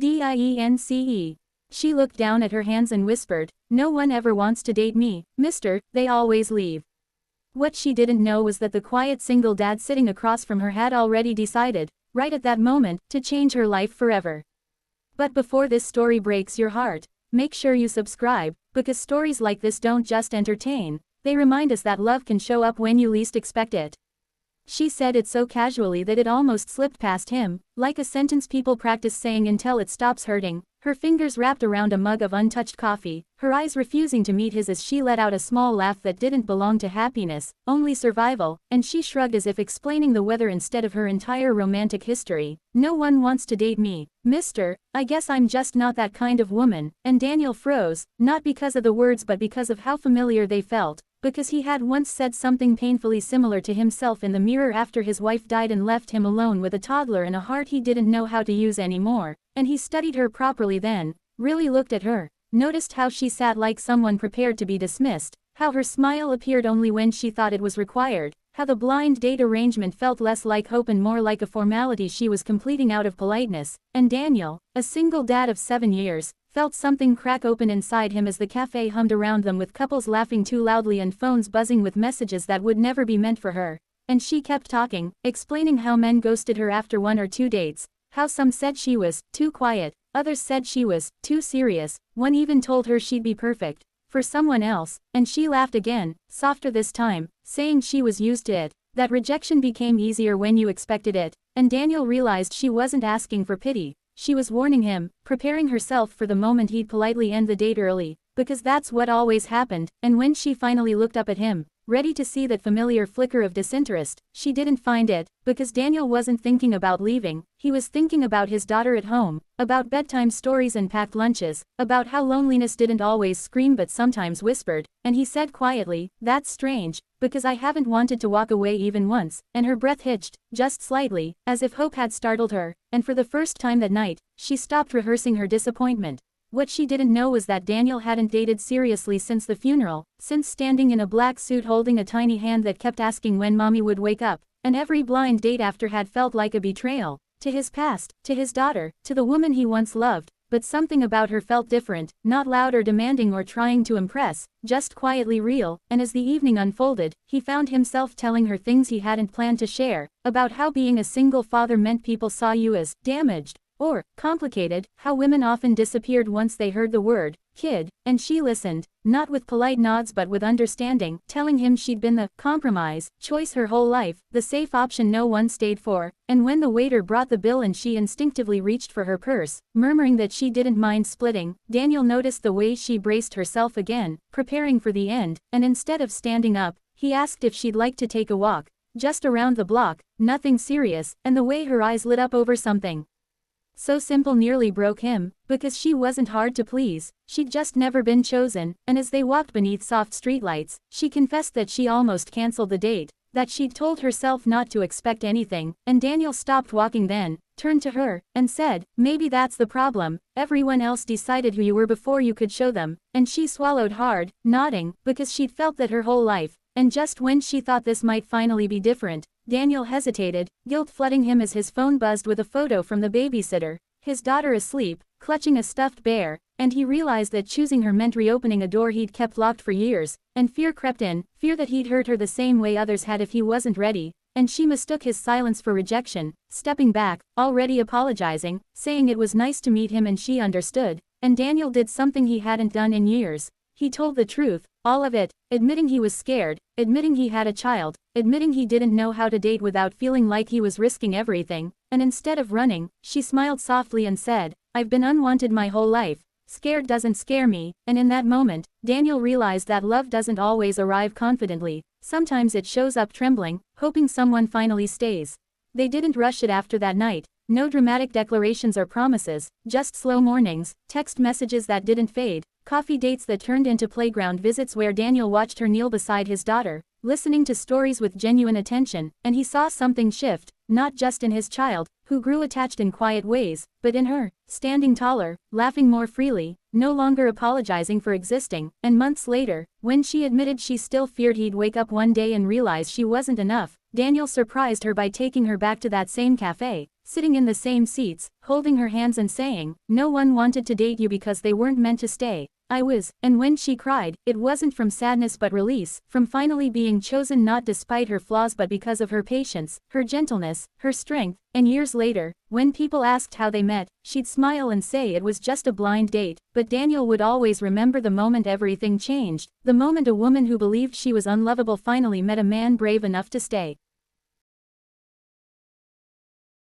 dince. She looked down at her hands and whispered, "No one ever wants to date me, mister, they always leave." What she didn't know was that the quiet single dad sitting across from her had already decided, right at that moment, to change her life forever. But before this story breaks your heart, make sure you subscribe, because stories like this don't just entertain, they remind us that love can show up when you least expect it. She said it so casually that it almost slipped past him, like a sentence people practice saying until it stops hurting, her fingers wrapped around a mug of untouched coffee, her eyes refusing to meet his as she let out a small laugh that didn't belong to happiness, only survival, and she shrugged as if explaining the weather instead of her entire romantic history. "No one wants to date me, mister, I guess I'm just not that kind of woman," and Daniel froze, not because of the words but because of how familiar they felt. Because he had once said something painfully similar to himself in the mirror after his wife died and left him alone with a toddler and a heart he didn't know how to use anymore, and he studied her properly then, really looked at her, noticed how she sat like someone prepared to be dismissed, how her smile appeared only when she thought it was required, how the blind date arrangement felt less like hope and more like a formality she was completing out of politeness, and Daniel, a single dad of 7 years, felt something crack open inside him as the cafe hummed around them with couples laughing too loudly and phones buzzing with messages that would never be meant for her. And she kept talking, explaining how men ghosted her after 1 or 2 dates, how some said she was too quiet, others said she was too serious, one even told her she'd be perfect for someone else, and she laughed again, softer this time, saying she was used to it, that rejection became easier when you expected it, and Daniel realized she wasn't asking for pity. She was warning him, preparing herself for the moment he'd politely end the date early, because that's what always happened, and when she finally looked up at him, ready to see that familiar flicker of disinterest, she didn't find it, because Daniel wasn't thinking about leaving, he was thinking about his daughter at home, about bedtime stories and packed lunches, about how loneliness didn't always scream but sometimes whispered, and he said quietly, "That's strange, because I haven't wanted to walk away even once," and her breath hitched, just slightly, as if hope had startled her, and for the first time that night, she stopped rehearsing her disappointment. What she didn't know was that Daniel hadn't dated seriously since the funeral, since standing in a black suit holding a tiny hand that kept asking when mommy would wake up, and every blind date after had felt like a betrayal, to his past, to his daughter, to the woman he once loved, but something about her felt different, not loud or demanding or trying to impress, just quietly real, and as the evening unfolded, he found himself telling her things he hadn't planned to share, about how being a single father meant people saw you as damaged, or complicated, how women often disappeared once they heard the word kid, and she listened, not with polite nods but with understanding, telling him she'd been the compromise choice her whole life, the safe option no one stayed for, and when the waiter brought the bill and she instinctively reached for her purse, murmuring that she didn't mind splitting, Daniel noticed the way she braced herself again, preparing for the end, and instead of standing up, he asked if she'd like to take a walk, just around the block, nothing serious, and the way her eyes lit up over something so simple nearly broke him, because she wasn't hard to please, she'd just never been chosen, and as they walked beneath soft streetlights, she confessed that she almost canceled the date, that she'd told herself not to expect anything, and Daniel stopped walking then, turned to her, and said, "Maybe that's the problem, everyone else decided who you were before you could show them," and she swallowed hard, nodding, because she'd felt that her whole life, and just when she thought this might finally be different, Daniel hesitated, guilt flooding him as his phone buzzed with a photo from the babysitter, his daughter asleep, clutching a stuffed bear, and he realized that choosing her meant reopening a door he'd kept locked for years, and fear crept in, fear that he'd hurt her the same way others had if he wasn't ready, and she mistook his silence for rejection, stepping back, already apologizing, saying it was nice to meet him and she understood, and Daniel did something he hadn't done in years. He told the truth, all of it, admitting he was scared, admitting he had a child, admitting he didn't know how to date without feeling like he was risking everything, and instead of running, she smiled softly and said, "I've been unwanted my whole life, scared doesn't scare me," and in that moment, Daniel realized that love doesn't always arrive confidently, sometimes it shows up trembling, hoping someone finally stays. They didn't rush it after that night, no dramatic declarations or promises, just slow mornings, text messages that didn't fade, coffee dates that turned into playground visits where Daniel watched her kneel beside his daughter, listening to stories with genuine attention, and he saw something shift, not just in his child, who grew attached in quiet ways, but in her, standing taller, laughing more freely, no longer apologizing for existing, and months later, when she admitted she still feared he'd wake up one day and realize she wasn't enough, Daniel surprised her by taking her back to that same cafe, sitting in the same seats, holding her hands and saying, "No one wanted to date you because they weren't meant to stay. I was," and when she cried, it wasn't from sadness but release, from finally being chosen not despite her flaws but because of her patience, her gentleness, her strength, and years later, when people asked how they met, she'd smile and say it was just a blind date, but Daniel would always remember the moment everything changed, the moment a woman who believed she was unlovable finally met a man brave enough to stay.